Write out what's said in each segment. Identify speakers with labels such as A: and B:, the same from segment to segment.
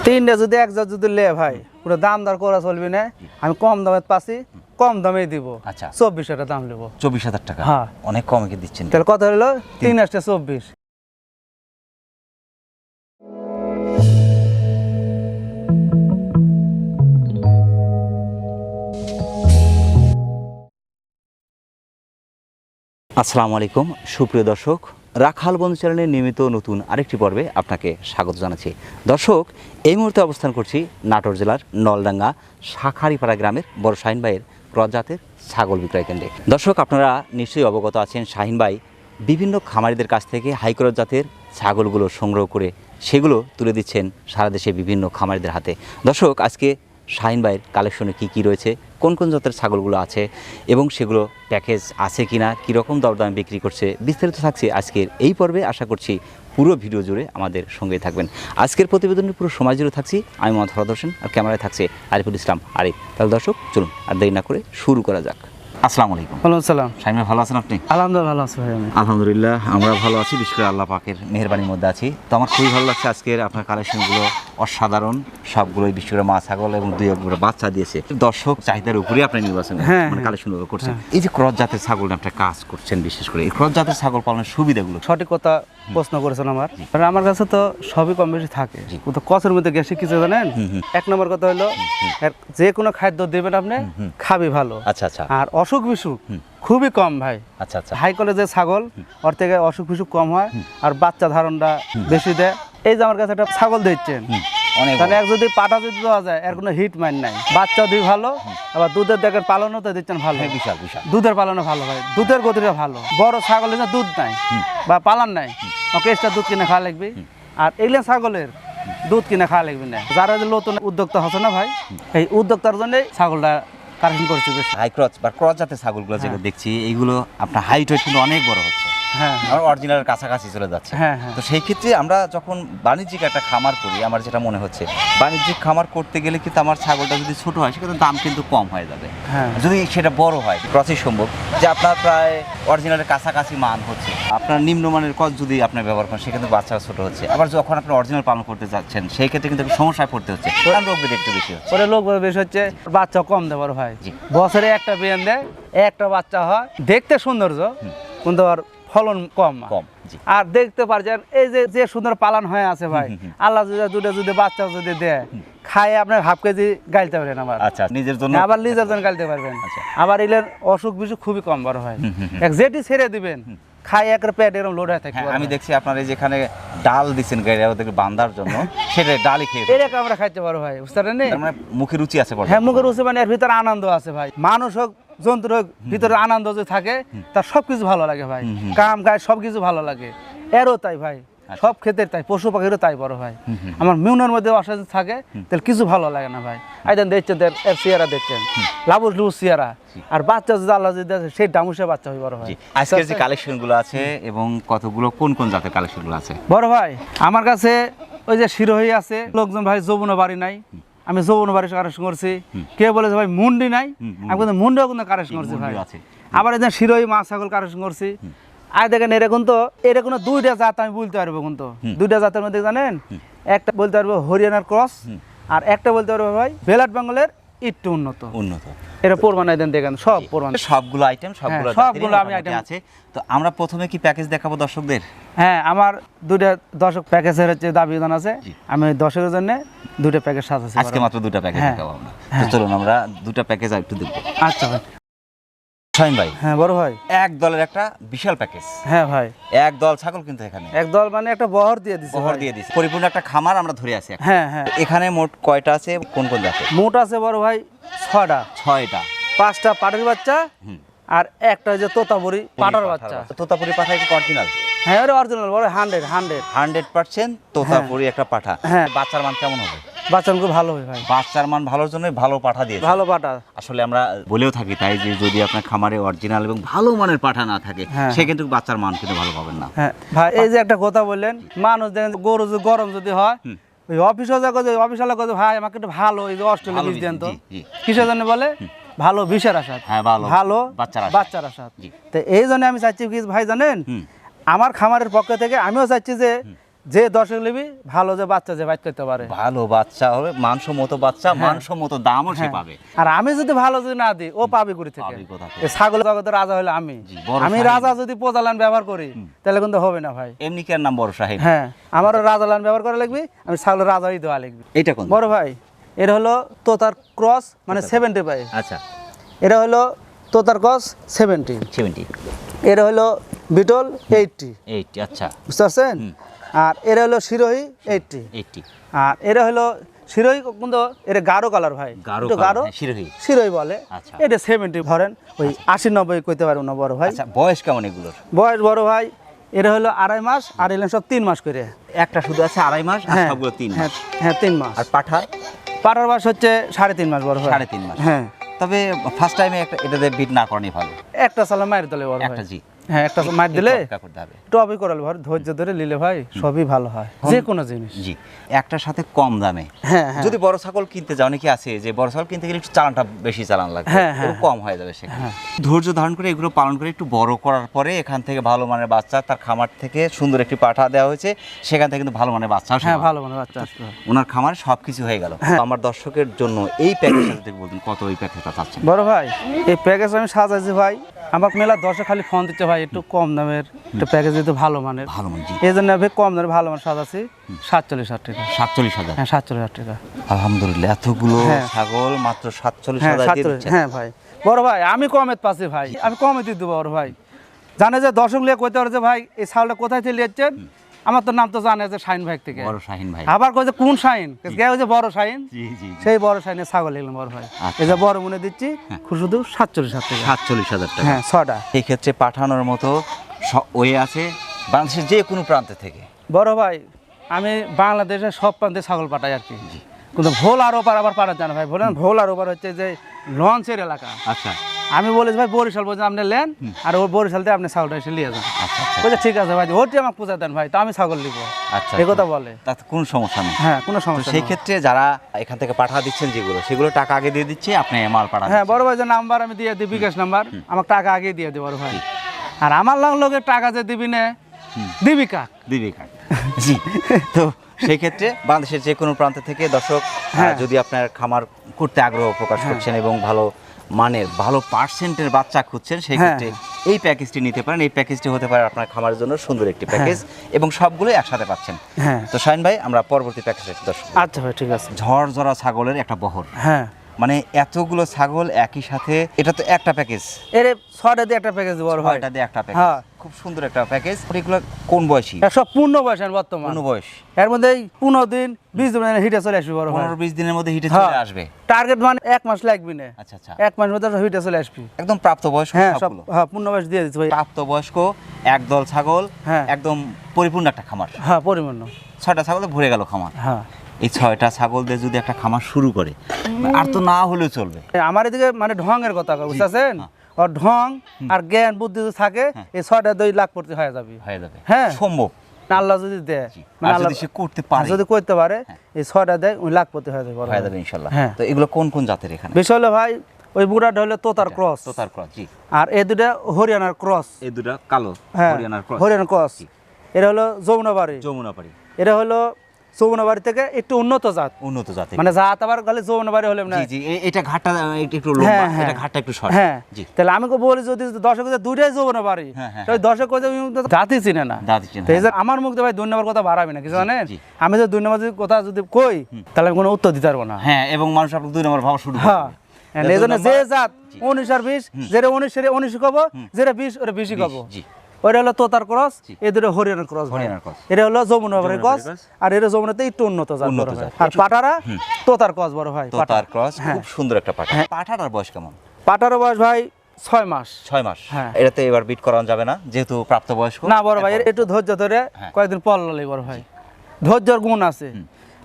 A: তিনটা যদি এক জাত যদি লে ভাই পুরো দাম দর করা চলবি না, আমি কম দামে পাচ্ছি, কম দামে দিব।
B: আচ্ছা
A: 24,000 দাম নেবো।
B: 24,000 টাকা?
A: হ্যাঁ
B: অনেক কমে কি দিচ্ছেন।
A: তাহলে কত হলো? 3 আসতে 24।
B: আসসালামু আলাইকুম সুপ্রিয় দর্শক, রাখাল বন্ধু চ্যানেলের নিয়মিত নতুন আরেকটি পর্বে আপনাকে স্বাগত জানাচ্ছি। দর্শক, এই মুহূর্তে অবস্থান করছি নাটোর জেলার নলডাঙ্গা শাখারিপাড়া গ্রামের বড় শাহিন ভাইয়ের ক্রস জাতের ছাগল বিক্রয় কেন্দ্রে। দর্শক, আপনারা নিশ্চয়ই অবগত আছেন শাহিন ভাই বিভিন্ন খামারিদের কাছ থেকে হাই ক্রস জাতের ছাগলগুলো সংগ্রহ করে সেগুলো তুলে দিচ্ছেন সারা দেশে বিভিন্ন খামারিদের হাতে। দর্শক, আজকে শাহিন ভাইয়ের কালেকশনে কী রয়েছে, কোন কোন জাতের ছাগলগুলো আছে এবং সেগুলো প্যাকেজ আছে কিনা, কীরকম দরদামে বিক্রি করছে, বিস্তারিত থাকছে আজকের এই পর্বে। আশা করছি পুরো ভিডিও জুড়ে আমাদের সঙ্গেই থাকবেন। আজকের প্রতিবেদনের পুরো সময় জুড়ে থাকছি আমি মোহাম্মদ হরদ হোসেন, আর ক্যামেরায় থাকছে আরিফুল ইসলাম আরিফ। তাহলে দর্শক চলুন আর দেরি না করে শুরু করা যাক। আসসালামু আলাইকুম।
A: ওয়ালাইকুম আসসালাম।
B: শাহিন ভাই ভালো আছেন আপনি?
A: আলহামদুলিল্লাহ ভালো আছি ভাই। আমি
B: আলহামদুলিল্লাহ আমরা ভালো আছি, বিশেষ করে আল্লাহ পাকের মেহেরবানির মধ্যে আছি। তো আমার খুবই ভালো লাগছে আজকের আপনার কালেকশনগুলো অসাধারণ, সবগুলোই বিশেষ করে মা ছাগল এবং দুই একগুলো বাচ্চা দিয়েছে। দর্শক চাহিদার উপরেই আপনি নির্বাচন মানে কালেকশনগুলো করছেন। এই যে ক্রস জাতের ছাগল আপনি কাজ করছেন, বিশেষ করে এই ক্রস জাতের ছাগল পালনের সুবিধাগুলো।
A: সঠিক কথা প্রশ্ন করেছেন আমার কাছে তো সবই কম বেশি থাকে, কিন্তু কচের মধ্যে গেছে কিছু জানেন। এক নম্বর কথা হলো যে কোনো খাদ্য দেবেন আপনি খাবি ভালো।
B: আচ্ছা আচ্ছা।
A: আর অসুখ বিসুখ খুবই কম ভাই।
B: আচ্ছা আচ্ছা।
A: হাই কলেজের ছাগল ওর থেকে অসুখ বিসুখ কম হয় আর বাচ্চা ধারণটা বেশি দেয়। এই যে আমার কাছে একটা ছাগল দিচ্ছেন, তাহলে এক যদি পাটা যদি দেওয়া যায় এর কোনো হিট মাইন নাই, বাচ্চা দুই ভালো, আবার দুধের দেখেন পালনও তো দিচ্ছেন ভালো।
B: বিশাল বিশাল
A: দুধের পালনও ভালো ভাই, দুধের গতিটা ভালো। বড় ছাগলের যে দুধ নাই বা পালন নাই, ওকে এক্সট্রা দুধ কিনে খাওয়া লাগবে। আর এগুলো ছাগলের দুধ কিনে খাওয়া লাগবে না। যারা যে নতুন উদ্যোক্তা হচ্ছে না ভাই, এই উদ্যোক্তার জন্যই ছাগলটা কালেকশন করছে বেশি।
B: হাই ক্রস বা ক্রস জাতের ছাগলগুলো যেগুলো দেখছি, এইগুলো আপনার হাইট ওয়েট কিন্তু অনেক বড় হচ্ছে।
A: হ্যাঁ,
B: আমার অরিজিনালের কাছাকাছি চলে যাচ্ছে।
A: হ্যাঁ হ্যাঁ।
B: তো সেই ক্ষেত্রে আমরা যখন বাণিজ্যিক একটা খামার করি, আমার যেটা মনে হচ্ছে বাণিজ্যিক খামার করতে গেলে কিন্তু আমার ছাগলটা যদি ছোট হয় সেক্ষেত্রে দাম কিন্তু কম হয়ে যাবে।
A: হ্যাঁ,
B: যদি সেটা বড় হয় ক্রসই সম্ভব যে আপনার প্রায় অরিজিনালের কাছাকাছি মান হচ্ছে, আপনার নিম্নমানের ক্রস যদি আপনি ব্যবহার করেন সেক্ষেত্রে বাচ্চা ছোট হচ্ছে। আবার যখন আপনি অরিজিনাল পালন করতে যাচ্ছেন সেই ক্ষেত্রে কিন্তু সমস্যায় পড়তে হচ্ছে, কারণ রোগ ব্যাধি একটু বেশি হচ্ছে।
A: ওরে লোক বেশি হচ্ছে, বাচ্চা কম দেয় বড় ভাই। বছরে একটা বিয়ান দেয়, একটা বাচ্চা হয়, দেখতে সৌন্দর্য কিন্তু আর ফলন কম কম। আর দেখতে পারছেন এই যে যে সুন্দর পালন হয়ে আছে ভাই, আল্লাহ যদি বাচ্চা যদি দেয় খায় আপনার হাফ কেজি গাইতে পারেন আবার।
B: আচ্ছা, নিজের জন্য
A: আবার নিজের জন্য গাইতে পারবেন। আবার এলের অসুখ বিসুখ খুবই কম বড় হয়, এক যেটি ছেড়ে দিবেন খাই একের পেট এরকম লোড হয়ে থাকে।
B: আমি দেখছি আপনার এই যেখানে ডাল দিচ্ছেন গাড়ি ওদেরকে বান্ধার জন্য, সেটা ডালই খেয়ে
A: এরকম আমরা খাইতে পারো ভাই, বুঝতে পারেন?
B: মানে মুখে রুচি আছে।
A: হ্যাঁ, মুখে রুচি মানে এর ভিতরে আনন্দ আছে ভাই। মানুষ হোক জন্তুর হোক, ভিতরে আনন্দ যে থাকে তার সবকিছু ভালো লাগে ভাই। কাম কাজ সবকিছু ভালো লাগে, এরও তাই ভাই, সব ক্ষেত্রে তাই, পশু পাখিরও তাই বড় ভাই। আমার মিউনের মধ্যে অশান্তি থাকে তাহলে কিছু ভালো লাগে না ভাই। আইদেন দেখছেন এর চেয়ারা দেখছেন, লাবুস লুবুস চেয়ারা, আর বাচ্চা যদি আল্লাহ যদি দেয় সেই ডামুসে বাচ্চা হয় বড় ভাই।
B: আজকের যে কালেকশনগুলো আছে এবং কতগুলো কোন কোন জাতের কালেকশনগুলো আছে
A: বড় ভাই? আমার কাছে ওই যে শিরোহী আছে, লোকজন ভাই যৌবন বাড়ি নাই, আমি যৌবন বাড়ি কারেকশন করছি। কে বলেছে ভাই মুন্ডি নাই, আমি কিন্তু মুন্ডিও কিন্তু কারেকশন করছি ভাই। আবার এই যে শিরোহী মা ছাগল কারেকশন করছি। আর দেখেন এরকম তো এরকম দুইটা জাত আমি বলতে পারবো, কিন্তু দুইটা জাতের মধ্যে জানেন, একটা বলতে পারবো হরিয়ানার ক্রস, আর একটা বলতে পারবো ভাই বেলাট বেঙ্গলের একটু উন্নত। এটা প্রমাণ দেন, দেখেন সব প্রমাণ,
B: সবগুলো আইটেম সবগুলো আমি আইটেম আছে। তো আমরা প্রথমে কি প্যাকেজ দেখাবো দর্শকদের?
A: হ্যাঁ, আমার দুইটা দর্শক প্যাকেজের হচ্ছে দাবিদান আছে, আমি দর্শকের জন্য দুইটা প্যাকেজ সাজাচ্ছি।
B: আজকে মাত্র দুটো প্যাকেজ দেখাবো আমরা। তো চলুন আমরা দুটো প্যাকেজ একটু দেখবো।
A: আচ্ছা ভাই।
B: শাহিন ভাই,
A: হ্যাঁ বড় ভাই,
B: এক দলের একটা বিশাল প্যাকেজ।
A: হ্যাঁ ভাই,
B: এক দল ছাগল কিন্তু এখানে
A: এক দল মানে একটা বহর দিয়ে দিছে,
B: পরিপূর্ণ একটা খামার আমরা ধরে আছি।
A: হ্যাঁ হ্যাঁ।
B: এখানে মোট কয়টা আছে, কোন কোন জাতের?
A: মোট আছে বড় ভাই 6টা। 5টা পাটের বাচ্চা আর একটা যে তোতাপুরি পাটার বাচ্চা।
B: তোতাপুরি পাঠা কি অরিজিনাল?
A: হ্যাঁ অরিজিনাল বড়, 100%
B: তোতাপুরি একটা পাঠা।
A: হ্যাঁ।
B: বাচ্চার মান কেমন হবে?
A: বাচ্চার মান ভালো হবে ভাই,
B: বাচ্চার মান ভালোর জন্য ভালো পাঠা দিয়ে,
A: ভালো পাঠা।
B: আসলে আমরা বলেও থাকি তাই যে যদি আপনার খামারে অরিজিনাল এবং ভালো মানের পাঠা না থাকে সেক্ষেত্রে বাচ্চার মান কিন্তু ভালো পাবেন না।
A: হ্যাঁ ভাই, এই যে একটা কথা বললেন, মানুষ দেখেন গরু যদি গরম যদি হয়, ওই অফিসে অফিসালা কথা ভাই আমাকে একটু ভালো এই যে অস্ট্রেলিয়া বীজ দেন তো, কিসের জন্য বলে? ভালো বিষের আশা, ভালো বাচ্চার আশা। তো এই জন্য আমি চাচ্ছি কি ভাই জানেন, আমার খামারের পক্ষ থেকে আমিও চাচ্ছি যে যে দর্শক নিবি ভালো যে বাচ্চা যে বাইট করতে পারে,
B: ভালো বাচ্চা হবে, মানসম্মত বাচ্চা, মানসম্মত দামও সে পাবে।
A: আর আমি যদি ভালো যদি না দিই ও পাবে করে থেকে। এই ছাগল জগতের রাজা হলে আমি রাজা যদি প্রজালান ব্যবহার করি তাহলে কিন্তু হবে না ভাই।
B: এমনি কি আর নাম বড় সাহেব?
A: হ্যাঁ, আমারও রাজালান ব্যবহার করা লাগবে, আমি ছাগলের রাজাই দেওয়া লাগবে।
B: এটা কোন
A: বড় ভাই? এটা হলো তোতার ক্রস, মানে 75।
B: আচ্ছা,
A: এটা হলো তোতার ক্রস 70। এটা হলো বিটল 80।
B: আচ্ছা,
A: বুঝতে পারছেন? আর এরা হলো শিরোহী 80। আর এরা হলো শিরোহী, কিন্তু এটা গাঢ় কালার ভাই, গাঢ় শিরোহী বলে। এটা 70 ধরেন, ওই 80-90 কইতে পারবো না বড় ভাই।
B: বয়স কেমন এগুলোর?
A: বয়স বড় ভাই এরা হলো 2.5 মাস, আর এলেন সব 3 মাস করে।
B: একটা শুধু আছে 2.5 মাস, আর সবগুলো 3 মাস।
A: হ্যাঁ 3 মাস।
B: আর পাঠার
A: বয়স হচ্ছে 3.5 মাস বড় ভাই।
B: 3.5 মাস।
A: হ্যাঁ,
B: তবে ফার্স্ট টাইমে এটাতে বিট না করানি ভালো।
A: একটা সালা মায়ের দলে বড় ভাই। হ্যাঁ, একটা মার দিলে টপি করালে ভাই, ধৈর্য ধরে নিলে ভাই সবই ভালো হয়, যে কোনো জিনিস।
B: জি, একটার সাথে কম দামে।
A: হ্যাঁ,
B: যদি বড় ছাগল কিনতে যাও, নাকি আছে যে বড় ছাগল কিনতে গেলে একটু চালানটা বেশি চালান লাগবে, কম হয়ে যাবে সেখানে। ধৈর্য ধারণ করে এগুলো পালন করে একটু বড় করার পরে এখান থেকে ভালো মানের বাচ্চা, তার খামার থেকে সুন্দর একটি পাঠা দেওয়া হয়েছে, সেখান থেকে কিন্তু ভালো মানের বাচ্চা।
A: হ্যাঁ, ভালো মানের বাচ্চা আসবে,
B: ওনার খামারে সবকিছু হয়ে গেল। আমার দর্শকের জন্য এই প্যাকেজটা থেকে বলুন, কত এই প্যাকেজটা চাচ্ছেন?
A: বড় ভাই এই প্যাকেজ আমি সাজাইছি ভাই, আমাকে মেলা দর্শক খালি ফোন দিচ্ছে ভাই একটু কম দামের একটা প্যাকেজ দিতে, ভালো মানের। এই জন্য আমি কম দামের ভালো মানের সাজাচ্ছি 47,000 টাকা।
B: 47,000?
A: হ্যাঁ, 47,000 টাকা।
B: আলহামদুলিল্লাহ, এতগুলো ছাগল মাত্র 47,000 দিয়ে।
A: হ্যাঁ ভাই, বড় ভাই আমি কমে পাচ্ছি ভাই, আমি কমে দিয়ে দেবো বড় ভাই। জানে যে দর্শক লিয়ে কইতে পারে যে ভাই এই ছাগলটা কোথায় থেকে যাচ্ছেন, আমার তো নাম তো জানে যে শাহিন ভাই থেকে।
B: বড় শাহিন ভাই।
A: আবার কই যে কোন শাহিন, ওই যে বড় শাহিন, সেই বড় শাহিনের ছাগল এগুলো বড় ভাই। এই যে বড় মনে দিচ্ছি শুধু 47,000 টাকা।
B: 47,000 টাকা?
A: হ্যাঁ, 6টা।
B: এই ক্ষেত্রে পাঠানোর মতো ওয়ে আছে বাংলাদেশের যে কোনো প্রান্ত থেকে।
A: বড় ভাই আমি বাংলাদেশের সব প্রান্তে ছাগল পাঠাই আর কি, কিন্তু ভোল আর ওপার আবার পাঠাতে জানা ভাই। বলেন ভোল আর ওপার হচ্ছে যে লঞ্চের এলাকা।
B: আচ্ছা,
A: আমি বলেছি ভাই বরিশাল বলছি আপনি নেন, আর ওর বরিশাল থেকে আপনি ছাগলটা এসে নিয়ে যান। বলছে ঠিক আছে ভাই, ওটি আমাকে পূজা দেন ভাই, তো আমি ছাগল নিবো।
B: আচ্ছা,
A: এই কথা বলে,
B: তাতে কোনো সমস্যা নেই।
A: হ্যাঁ, কোনো সমস্যা।
B: সেই ক্ষেত্রে যারা এখান থেকে পাঠা দিচ্ছেন সেগুলো টাকা আগে দিয়ে দিচ্ছে, আপনি মাল পাঠান।
A: হ্যাঁ বড় ভাই, যে নাম্বার আমি দিয়ে দিই, বিকাশ নাম্বার, আমার টাকা আগে দিয়ে দিই বড় ভাই। আর আমার লোকের টাকা যে দিবি না, দিবি কাক।
B: জি, তো সেই ক্ষেত্রে বাংলাদেশের যে কোনো প্রান্ত থেকে দর্শক যদি আপনার খামার করতে আগ্রহ প্রকাশ করছেন এবং ভালো মানের ভালো পার্সেন্টের বাচ্চা খুঁজছেন, সেই ক্ষেত্রে এই প্যাকেজটি নিতে পারেন। এই প্যাকেজটি হতে পারে আপনার খামারের জন্য সুন্দর একটি প্যাকেজ, এবং সবগুলো একসাথে পাচ্ছেন। তো শাহিন ভাই, আমরা পরবর্তী প্যাকেজে দর্শক।
A: আচ্ছা ভাই, ঠিক আছে।
B: ঝড় ছাগলের একটা বহর।
A: হ্যাঁ,
B: মানে এতগুলো ছাগল একই সাথে, এটা তো একটা প্যাকেজ।
A: এর 6টা দিয়ে একটা প্যাকেজ বড় ভাই।
B: 6টা দিয়ে একটা প্যাকেজ, খুব সুন্দর একটা প্যাকেজ। এগুলো কোন বয়সী?
A: সব পূর্ণ বয়স, বর্তমান
B: পূর্ণ বয়স।
A: এর মধ্যে 15 দিন 20 দিন হিটে চলে আসবে বড় ভাই।
B: 15-20 দিনের মধ্যে হিটে চলে আসবে।
A: টার্গেট মানে 1 মাস লাগবে না।
B: আচ্ছা,
A: 1 মাস মধ্যে হিটে চলে আসবে।
B: একদম প্রাপ্তবয়স্ক সবগুলো?
A: হ্যাঁ, পূর্ণ বয়স দিয়ে দিচ্ছি ভাই।
B: প্রাপ্তবয়স্ক একদল ছাগল, একদম পরিপূর্ণ একটা খামার।
A: হ্যাঁ, পরিপূর্ণ।
B: 6টা ছাগলে ভরে গেল খামার।
A: হ্যাঁ,
B: এই 6টা ছাগল দিয়ে যদি একটা খামার শুরু করে, আর তো না হলেও চলবে।
A: আমার এদিকে মানে ঢঙের কথা বুঝতেছেন, আর ঢং আর জ্ঞান বুদ্ধি যদি থাকে, এই 6টা 2 লাখ প্রতি হয়ে যাবে। হ্যাঁ,
B: সম্ভব।
A: আল্লাহ যদি দেয়,
B: যদি সে করতে পারে,
A: যদি করতে পারে, এই 6টা দেয় 2 লাখ প্রতি হয়ে যাবে
B: ইনশাআল্লাহ। তো এগুলো কোন কোন জাতের এখানে?
A: বিষয় হলো ভাই, ওই বুড়াটা হলো তোতার ক্রস।
B: জি।
A: আর এই দুটা হরিয়ানার ক্রস।
B: এই দুটা কালো
A: হরিয়ানার ক্রস। এটা হলো যমুনাবাড়ি। এটা হলো যমুনাবাড়ি থেকে একটু উন্নত জাত, মানে জাত আবার গেলে যমুনাবাড়ি হলে না।
B: জি, এটা ঘাটটা একটু লম্বা, এটা ঘাটটা একটু শর্ট।
A: হ্যাঁ, তাহলে আমি বলি যদি দর্শক দুইটাই যমুনাবাড়ি, তাই দর্শক জাতি চিনে না। আমার মুখ দিয়ে ভাই 2 নম্বর কথা বাড়াবি না, কিছু জানেন? আমি যদি 2 নম্বর কথা যদি কই, তাহলে আমি কোনো উত্তর দিতে পারবো না।
B: হ্যাঁ, এবং মানুষ আপনাকে 2 নম্বর ভাবা শুরু করবে।
A: এই জন্য যে জাত 19 আর 20, যেটা 19 কব, যেটা 20 ওটা 20 কব। ওইটা হলো তোতার ক্রস, এই দুটো হরিয়ানার ক্রস। এটা হলো যমুনাবাড়ির ক্রস, আর এটা যমুনাতে একটু উন্নত জাত। আর পাঠারা তোতার ক্রস বড় ভাই।
B: তোতার ক্রস, খুব সুন্দর একটা পাঠা। পাঠাটার বয়স কেমন?
A: পাঠার বয়স ভাই 6 মাস।
B: 6 মাস। হ্যাঁ, এটাতে এবার বিট করানো যাবে না যেহেতু প্রাপ্তবয়স্ক।
A: না বড় ভাই, একটু ধৈর্য ধরে কয়েকদিন পর লই বড় ভাই, ধৈর্যের গুণ আছে।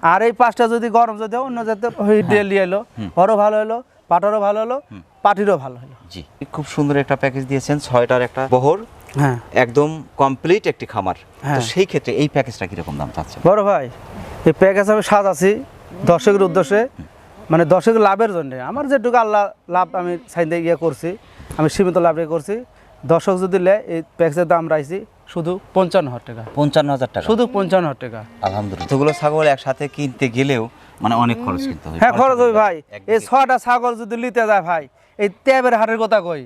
A: আর এই 5টা যদি গরম যদি অন্য জাতে দিয়ে এলো, ওরও ভালো হলো, পাঠারও ভালো হলো, পাটিরও ভালো হলো।
B: জি, খুব সুন্দর একটা প্যাকেজ দিয়েছেন, 6টার একটা বহর। হ্যাঁ, একদম কমপ্লিট একটি খামার। তো সেই ক্ষেত্রে এই প্যাকেজটা কিরকম দাম চাচ্ছে?
A: বড় ভাই, এই প্যাকেজ আমি সাজাচ্ছি দর্শকের উদ্দেশ্যে, মানে দর্শকের লাভের জন্য। আমার যেটুকু আল্লাহ লাভ আমি চাইতে করছি, আমি সীমিত লাভে করছি। দর্শক যদি লে, এই প্যাকেজের দাম রাখছি শুধু 55,000 টাকা,
B: 55,000 টাকা,
A: শুধু 55,000 টাকা।
B: আলহামদুলিল্লাহ। এতগুলো ছাগল একসাথে কিনতে গেলেও মানে অনেক খরচ কিনতে হয়।
A: হ্যাঁ খরচ হয় ভাই। এই 6টা ছাগল যদি নিতে যায় ভাই, এই ট্যাবের হাটের কথা কই,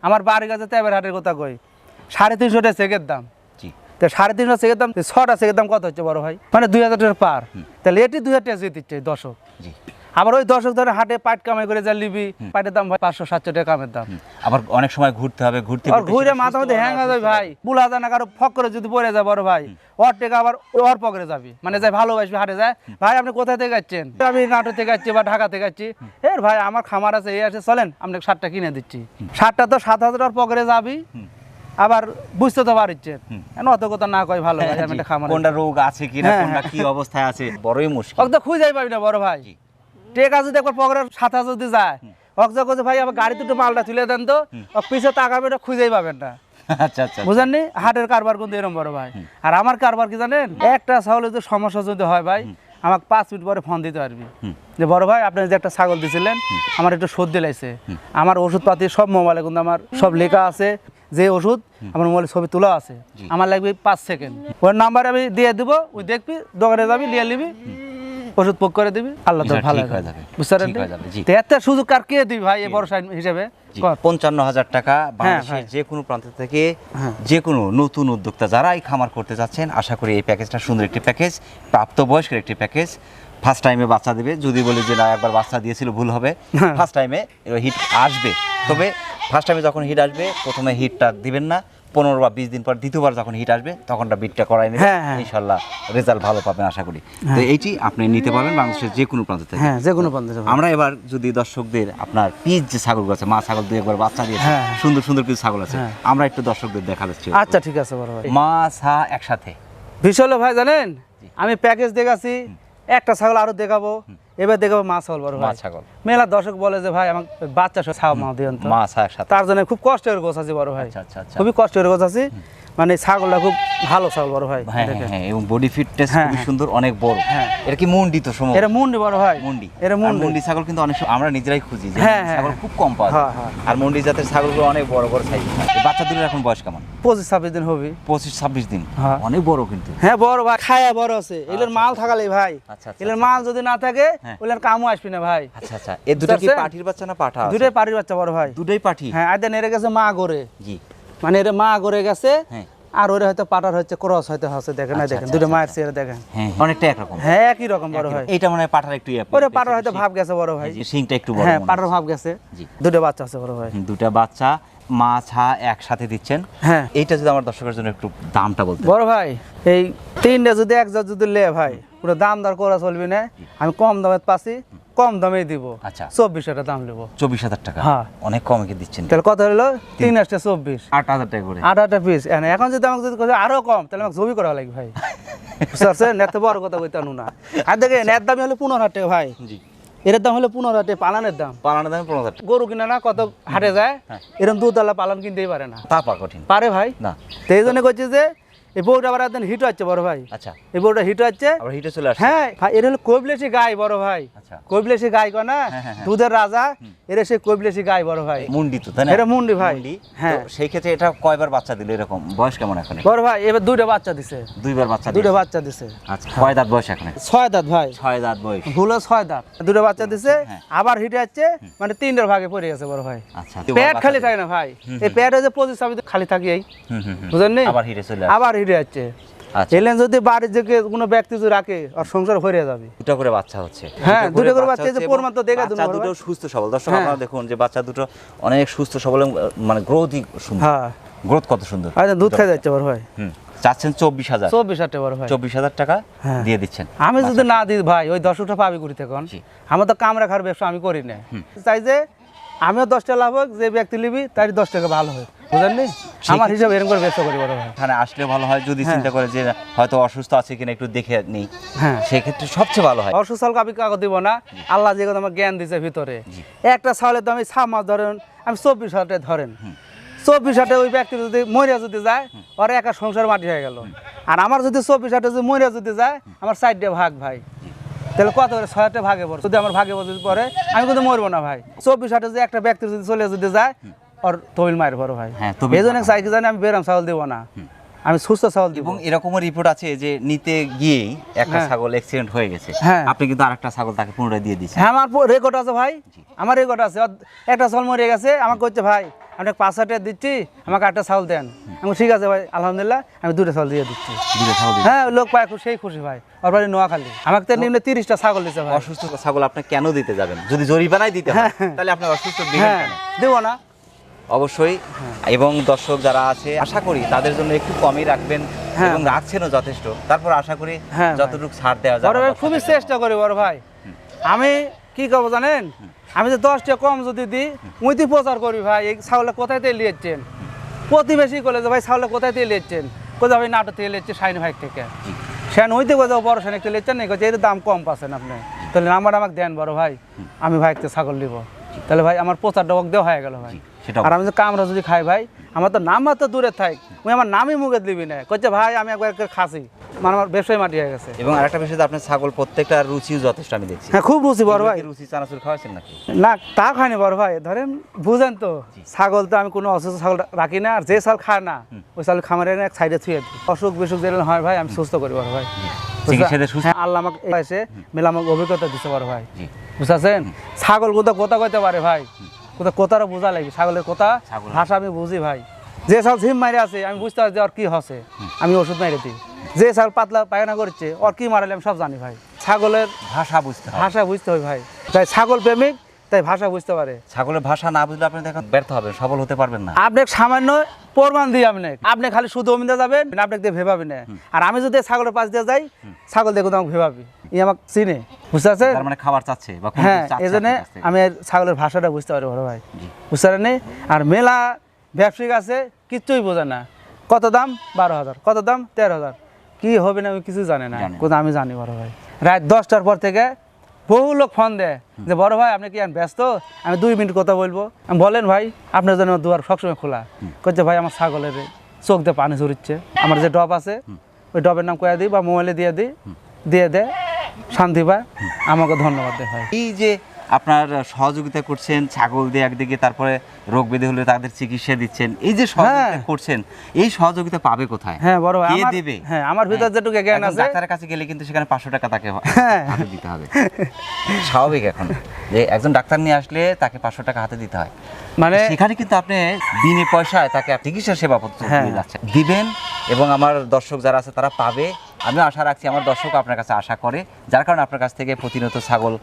A: আমার বাড়ির কাছে ট্যাবের হাটের কথা কই, 350 টাকা চেকের দাম।
B: জি।
A: তো 350 চেকের দাম, 6টা চেকের দাম কত হচ্ছে বড় ভাই? মানে 2,000 টাকা পার। তাহলে এটি 2,000 টাকা জিতে দিচ্ছে দর্শক।
B: জি।
A: আবার ওই দর্শক ধরে হাটে পাট কামাই করে যা লিবি, পাটের দাম ভাই 500-700 টাকা কামের দাম।
B: আবার অনেক সময় ঘুরতে হবে, ঘুরতে
A: আর ঘুরে মাথা মধ্যে হ্যাং হয়ে যায় ভাই, বুলা যায় না কারো ফক করে যদি পড়ে যায় বড় ভাই, ওর টাকা আবার ওর পকেটে যাবি, মানে যাই ভালোবাসবি হাটে যায়, ভাই আপনি কোথা থেকে যাচ্ছেন? আমি নাটোর থেকে যাচ্ছি বা ঢাকা থেকে যাচ্ছি। এর ভাই আমার খামার আছে, এই আছে, চলেন আপনাকে 7টা কিনে দিচ্ছি। 7টা তো 7,000 টাকার পকেটে যাবি, আবার বুঝতে তো পারছেন অত কথা না কয় ভালো ভাই, আমি একটা খামার
B: কোনটা রোগ আছে কিনা, কোনটা কি অবস্থায় আছে, বড়ই মুশকিল।
A: ওকে তো খুঁজেই পাবি না বড় ভাই। টেকা যদি একবার পকেটে 7,000 যদি যায়, অক্সা করছে ভাই আবার গাড়ি দুটো মালটা তুলে দেন তো, পিছে তাকাবে, এটা খুঁজেই পাবেন না।
B: আচ্ছা আচ্ছা,
A: বুঝেননি? হাটের কারবার কিন্তু এরকম বড় ভাই। আর আমার কারবার কি জানেন, একটা ছাগলের যদি সমস্যা যদি হয় ভাই, আমাকে 5 মিনিট পরে ফোন দিতে পারবি যে বড় ভাই আপনি যে একটা ছাগল দিয়েছিলেন, আমার একটু সর্দি লাগছে, আমার ওষুধপাতি সব মোবাইলে কিন্তু আমার সব লেখা আছে, যে ওষুধ আমার মোবাইলে ছবি তোলা আছে, আমার লাগবে 5 সেকেন্ড। ওর নাম্বার আমি দিয়ে দিব, ওই দেখবি, দোকানে যাবি, নিয়ে নিবি, ওষুধ পোক করে দিবি, আল্লাহ তো ভালো হয়ে যাবে। বুঝতে পারলেন? এত সুযোগ কার কে দিবি ভাই এই ভরসা হিসেবে?
B: 55,000 টাকা বাংলাদেশের যে কোনো প্রান্ত থেকে যে কোনো নতুন উদ্যোক্তা যারা এই খামার করতে যাচ্ছেন, আশা করি এই প্যাকেজটা সুন্দর একটি প্যাকেজ, প্রাপ্তবয়স্কের একটি প্যাকেজ। ফার্স্ট টাইমে বাচ্চা দেবে, যদি বলি যে না একবার বাচ্চা দিয়েছিল ভুল হবে, ফার্স্ট টাইমে হিট আসবে। তবে ফার্স্ট টাইমে যখন হিট আসবে, প্রথমে হিটটা দিবেন না, 15 বা 20 দিন পর দ্বিতীয়বার যখন হিট আসবে তখনটা বিটটা করাই নেবেন, ইনশাল্লাহ রেজাল্ট ভালো পাবেন আশা করি। তো এইটি আপনি নিতে পারবেন বাংলাদেশের যে কোনো প্রান্ত থেকে।
A: হ্যাঁ, যে কোনো প্রান্ত থেকে।
B: আমরা এবার যদি দর্শকদের আপনার পিস যে ছাগলগুলো আছে, মা ছাগল দুই একবার বাচ্চা দিয়েছে, সুন্দর সুন্দর কিছু ছাগল আছে, আমরা একটু দর্শকদের দেখা যাচ্ছি।
A: আচ্ছা ঠিক আছে বড় ভাই।
B: মা ছা একসাথে
A: বিষয় হলো ভাই জানেন, আমি প্যাকেজ দেখাচ্ছি, একটা ছাগল আরো দেখাবো, এবার দেখাবো মা ছাগল বড় ভাই। মেলা দর্শক বলে যে ভাই আমাকে বাচ্চা সহ ছাগল মা দিন তো,
B: মা ছা একসাথে,
A: তার জন্য খুব কষ্টের গোছ আছে বড় ভাই। খুবই কষ্টের গোছ আছে, মানে ছাগলটা খুব ভালো ছাগল বড় ভাই।
B: হ্যাঁ হ্যাঁ, এবং বডি ফিটনেস খুব সুন্দর, অনেক বড়। এটা কি মুন্ডি তো সময়?
A: এটা মুন্ডি বড় ভাই,
B: মুন্ডি।
A: এটা
B: মুন্ডি ছাগল কিন্তু অনেক আমরা নিজেরাই খুঁজি যে ছাগল খুব কম পাওয়া যায়, আর মুন্ডি জাতের ছাগলগুলো অনেক বড় বড় সাইজ। বাচ্চা দুটোর এখন বয়স কেমন?
A: 25-26 দিন হবে।
B: 25-26 দিন, অনেক বড় কিন্তু।
A: হ্যাঁ বড় ভাই, খায়া বড় আছে, এগুলোর মাল থাকালেই ভাই। এগুলোর মাল যদি না থাকে ওগুলোর কামও আসবে না ভাই।
B: আচ্ছা আচ্ছা, এই দুটো কি পাঠির বাচ্চা না পাঠা?
A: দুটোই পাঠির বাচ্চা বড় ভাই,
B: দুটোই পাঠি।
A: হ্যাঁ, আইদেন এর গেছে মা গরে,
B: জি,
A: মানে এর মা গরে গেছে, আর ওরে হয়তো পাটার হচ্ছে ক্রস হয়তো আছে, দেখেন না, দেখেন দুটো মায়ের চেহারা দেখেন,
B: হ্যাঁ অনেকটা একরকম।
A: হ্যাঁ একই রকম বড় ভাই।
B: এটা মানে পাটার একটু
A: ওরে পাটার হয়তো ভাব গেছে বড় ভাই,
B: শিংটা একটু বড়,
A: হ্যাঁ পাটার ভাব গেছে।
B: জি,
A: দুটো বাচ্চা আছে বড় ভাই।
B: দুটো বাচ্চা মা ছা একসাথে দিচ্ছেন। হ্যাঁ, এইটা যদি আমার দর্শকের জন্য একটু দামটা বলতে।
A: বড় ভাই এই তিনটা যদি এক জাত যদি লে ভাই, পুরো দাম দর করা চলবে না, আমি কম দামে পাচ্ছি, কম দামে দিব।
B: আচ্ছা,
A: 24,000 টাকা দাম নেব।
B: 24,000 টাকা?
A: হ্যাঁ,
B: অনেক কমে দিচ্ছেন।
A: তাহলে কত হলো? 3 আসতে 24,
B: 8,000 টাকা করে,
A: 8,000 পিস। এখন যদি আমাকে যদি আরো কম, তাহলে আমাকে জমি করা লাগবে ভাই। বুঝতে পারছেন? এত বড় কথা কইতে না। আর দেখেন এর দাম হলো 15,000 টাকা ভাই। জি, এর দাম হলো 15,000 টাকা, পালানের দাম।
B: পালানের দাম 15,000 টাকা।
A: গরু কিনা না কত হাটে যায়, এরকম দুধওয়ালা পালন কিনতেই পারে না।
B: তা কঠিন
A: পারে ভাই না, তো এই জন্য কইছে যে এই বউটা আবার একদিন হিট হচ্ছে বড় ভাই। আচ্ছা, এই বউটা হিট হচ্ছে,
B: আবার হিটে চলে আসছে।
A: হ্যাঁ, এর হলো কৈবলেশী গাই বড় ভাই। আচ্ছা, কৈবলেশী গাই কয় না, দুধের রাজা, এর সেই কৈবলেশী গাই বড় ভাই।
B: মুন্ডি তো, তাই না?
A: এটা মুন্ডি ভাই। হ্যাঁ,
B: সেই ক্ষেত্রে এটা কয়বার বাচ্চা দিল এরকম? বয়স কেমন এখন
A: বড় ভাই? এবার দুইটা বাচ্চা দিছে। দুইটা বাচ্চা দিছে।
B: আচ্ছা, কয় দাঁত বয়স এখন?
A: 6 দাঁত ভাই।
B: 6 দাঁত বয়স,
A: ভুলো 6 দাঁত। দুটো বাচ্চা দিছে, আবার হিটে যাচ্ছে, মানে 3টার ভাগে পড়ে গেছে বড় ভাই। আচ্ছা, পেট খালি থাকে না ভাই, এই পেট হচ্ছে 25-26 খালি থাকে, এই বুঝেন নি?
B: আবার হিটে চলে,
A: আবার হিটে যাচ্ছে। এলেন যদি বাড়ির দিকে কোনো ব্যক্তি যদি রাখে, আর সংসার হয়ে যাবে।
B: দুটো করে বাচ্চা হচ্ছে।
A: হ্যাঁ, দুটো করে বাচ্চা হচ্ছে, প্রমাণ তো দেখা দিন।
B: বাচ্চা দুটো সুস্থ সবল, দর্শক আপনারা দেখুন যে বাচ্চা দুটো অনেক সুস্থ সবল, মানে গ্রোথই সুন্দর। হ্যাঁ, গ্রোথ কত সুন্দর।
A: আচ্ছা, দুধ খাই যাচ্ছে বড় ভাই।
B: চাচ্ছেন 24,000?
A: 24,000 টাকা বড় ভাই।
B: 24,000 টাকা দিয়ে দিচ্ছেন।
A: আমি যদি না দিই ভাই, ওই 10টা পাবি করি তখন। আমার তো কাম রাখার ব্যবসা আমি করি না, চাই যে আমিও 10 টাকা লাভ হোক, যে ব্যক্তি নিবি তার 10 টাকা ভালো হয়, বুঝলেন? আমার হিসাবে এরকম করে ব্যবসা করি বড় ভাই।
B: এখানে আসলে ভালো হয় যদি চিন্তা করে যে হয়তো অসুস্থ আছে কিনা একটু দেখে নেই, হ্যাঁ সেক্ষেত্রে সবচেয়ে ভালো হয়।
A: অসুস্থ হলে আমি কাগজ দিব না, আল্লাহ যে কথা আমার জ্ঞান দিয়েছে ভিতরে। একটা ছাগলের দাম আমি 6 মাস ধরেন, আমি 24,000 টাকা ধরেন, 24,000 টাকা ওই ব্যক্তি যদি মরিয়া যদি যায়, ওর একা সংসার মাটি হয়ে গেল। আর আমার যদি 24,000 টাকা যদি মরিয়া যদি যায়, আমার 4টা ভাগ ভাই, তাহলে কত করে? 6টা ভাগে পড়ে। যদি আমার ভাগে যদি পড়ে, আমি কিন্তু মরবো না ভাই। 24,000 টাকা যদি একটা ব্যক্তি যদি চলে যদি যায়, ওর তবিল মায়ের বড় ভাই। এই জন্য চাই কি জানি আমি বেরাম ছাগল দেবো না, আমি সুস্থ ছাগল দিব।
B: এবং এরকমও রিপোর্ট আছে যে নিতে গিয়েই একটা
A: হ্যাঁ।
B: ছাগল অ্যাক্সিডেন্ট হয়ে গেছে,
A: হ্যাঁ।
B: আপনি কিন্তু আরেকটা ছাগল তাকে পুনরায় দিয়ে দিচ্ছেন।
A: হ্যাঁ আমার রেকর্ড আছে ভাই, আমার রেকর্ড আছে। একটা ছাগল মরে গেছে, আমাকে বলছে ভাই আমি 5,000 টাকা দিচ্ছি, আমাকে একটা ছাগল দেন। আমি ঠিক আছে ভাই, আলহামদুলিল্লাহ আমি 2টা ছাগল দিয়ে দিচ্ছি।
B: দুটো ছাগল দিয়ে
A: হ্যাঁ লোক পায় সেই খুশি ভাই। ওর বাড়ি নোয়াখালী, আমাকে তো নিম্নে 30টা ছাগল দিচ্ছে ভাই।
B: অসুস্থ ছাগল আপনি কেন দিতে যাবেন? যদি জরিমানাই দিতে হয় তাহলে আপনি অসুস্থ দিবেন
A: হ্যাঁ
B: কেন?
A: দেবো না।
B: অবশ্যই। এবং দর্শক যারা আছে আশা করি তাদের জন্য একটু কমই রাখবেন
A: হ্যাঁ।
B: এবং রাখছেনও যথেষ্ট। তারপর আশা করি
A: হ্যাঁ ভাই।
B: যতটুকু ছাড় দেওয়া যায়
A: বড় ভাই খুবই চেষ্টা করি বড় ভাই। আমি কি করবো জানেন, আমি যে 10 টাকা কম যদি দিই উইতি প্রচার করি ভাই এই ছাগলে কোথায় থেকে নিয়েছেন। প্রতিবেশী বলে যে ভাই ছাগলে কোথায় থেকে নিয়েছেন, কোথায় ভাই নাটক থেকে নিয়েছে শাইন ভাই থেকে। সেন হইতে কোথাও বড় সেন একটা নিয়েছেন না, এর দাম কম পাচ্ছেন আপনি, তাহলে নাম্বার আমাকে দেন বড় ভাই, আমি ভাই একটা ছাগল নিব। তাহলে ভাই আমার প্রচারটা ওকে দেওয়া হয়ে গেল ভাই।
B: সেটাও
A: আর আমি যে কামরা যদি খাই ভাই, আমার তো নাম্বার তো দূরে থাক, ওই আমার নামই মুখে দিবি না, কচ্ছে ভাই আমি একবার খাসি, মানে আমার ব্যবসায় মাটি হয়ে গেছে।
B: এবং আরেকটা বিষয় আপনার ছাগল প্রত্যেকটা রুচিও যথেষ্ট আমি দেখছি।
A: হ্যাঁ খুব রুচি বড় ভাই।
B: রুচি চানাচুর খাওয়াছেন নাকি?
A: না তা খায়নি বড় ভাই, ধরেন বুঝেন তো ছাগল তো আমি কোনো অসুস্থ ছাগল রাখি না, আর যে ছাগল খায় না ওই ছাগল খামারে এক সাইডে থুয়ে দিই। অসুখ বিসুখ যেন হয় ভাই আমি সুস্থ করি বড় ভাই।
B: চিকিৎসাতে সুস্থ।
A: হ্যাঁ আল্লাহ আমাকে এসে মেলা আমাকে অভিজ্ঞতা দিতে বড় ভাই,
B: জি।
A: বুঝতেছেন? ছাগল কোথা কইতে পারে ভাই, কোথাটা বোঝা লাগবে, ছাগলের কথা ভাষা আমি বুঝি ভাই। যে ছাগল ঝিম মারে আছে আমি বুঝতে পারছি ওর কি হচ্ছে, আমি ওষুধ মাইরে দিই। যে ছাগল পাতলা পায়খানা করছে ওর কি মারালে আমি সব জানি ভাই। ছাগলের
B: ভাষা বুঝতে হয়।
A: ভাষা বুঝতে হয় ভাই, তাই ছাগল প্রেমিক তাই ভাষা বুঝতে পারে।
B: ছাগলের ভাষা না বুঝলে আপনি দেখেন ব্যর্থ হবেন, সফল হতে পারবেন না।
A: আপনি সামান্য প্রমাণ দিই, আপনি খালি শুধু অমিতে যাবেন, আপনাকে দিয়ে ভেবাবি না। আর আমি যদি ছাগলের পাশ দিয়ে যাই, ছাগল দেখো তো আমাকে ভেবাবি, ই আমাকে চিনে, বুঝতে পারছেন?
B: তার মানে খাবার চাচ্ছে বা কোনো
A: হ্যাঁ
B: কিছু চাচ্ছে
A: এই জন্য
B: আপনার কাছ থেকে।
A: আমি ছাগলের ভাষাটা বুঝতে পারি বড় ভাই,
B: জি।
A: বুঝতে পারেন? আর মেলা ব্যবসায়িক আছে কিচ্ছুই বোঝে না, কত দাম 12,000, কত দাম 13,000, কি হবে না আমি কিছু জানি না,
B: জানেন।
A: কোথাও আমি জানি বড় ভাই। রাত 10টার পর থেকে বহু লোক ফোন দেয় যে বড় ভাই আপনি কি ব্যস্ত, আমি 2 মিনিট কথা বলবো। আমি বলেন ভাই, আপনার জন্য দুয়ার সবসময় খোলা। করছে ভাই আমার ছাগলের চোখ দিয়ে পানি ঝরিচ্ছে, আমার যে ডব আছে ওই ডবের নাম কয়ে দিই বা মোবাইলে দিয়ে দিই, দিয়ে দেয় শান্তি পায়, আমাকে ধন্যবাদ দেয় ভাই।
B: এই যে আপনার সহযোগিতা করছেন ছাগল দিয়ে একদিকে, তারপরে রোগ ব্যাধি হলে তাদের চিকিৎসা দিচ্ছেন, এই যে সহযোগিতা করছেন এই সহযোগিতা পাবে কোথায়?
A: হ্যাঁ বড় ভাই,
B: কে
A: আমার
B: দেবে?
A: হ্যাঁ আমার ভিতর যেটুকু জ্ঞান
B: এখন
A: আছে।
B: ডাক্তারের কাছে গেলে কিন্তু সেখানে 500 টাকা তাকে
A: হ্যাঁ।
B: হাতে দিতে হবে। স্বাভাবিক এখন যে একজন ডাক্তার নিয়ে আসলে তাকে 500 টাকা হাতে দিতে হয়,
A: মানে
B: সেখানে কিন্তু আপনি বিনা পয়সায় তাকে চিকিৎসা সেবা
A: হ্যাঁ।
B: যাচ্ছে দিবেন, এবং আমার দর্শক যারা আছে তারা পাবে। আমি আশা রাখছি আমার দর্শক আপনার কাছে আশা করে, যার কারণে আপনার কাছ থেকে প্রতিনিয়ত ছাগল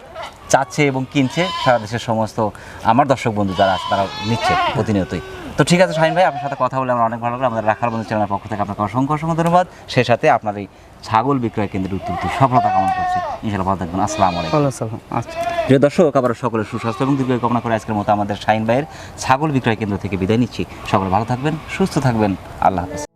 B: চাচ্ছে এবং কিনছে। সারা দেশের সমস্ত আমার দর্শক বন্ধু যারা আছে তারা নিচ্ছে প্রতিনিয়তই। তো ঠিক আছে শাহিন ভাই, আপনার সাথে কথা বলে আমার অনেক ভালো লাগলো। আমাদের রাখাল বন্ধু চ্যানেলের পক্ষ থেকে আপনাকে অসংখ্য ধন্যবাদ। সেই সাথে আপনার এই ছাগল বিক্রয় কেন্দ্রের উত্তর সফলতা কামনা করছি। ইনশাআল্লাহ ভালো থাকবেন। আসসালামু আলাইকুম।
A: আচ্ছা
B: প্রিয় দর্শক, আবার সকলের সুস্বাস্থ্য এবং দীর্ঘায়ু কামনা করে আজকের মতো আমাদের শাহিন ভাইয়ের ছাগল বিক্রয় কেন্দ্র থেকে বিদায় নিচ্ছি। সকলে ভালো থাকবেন, সুস্থ থাকবেন। আল্লাহ হাফেজ।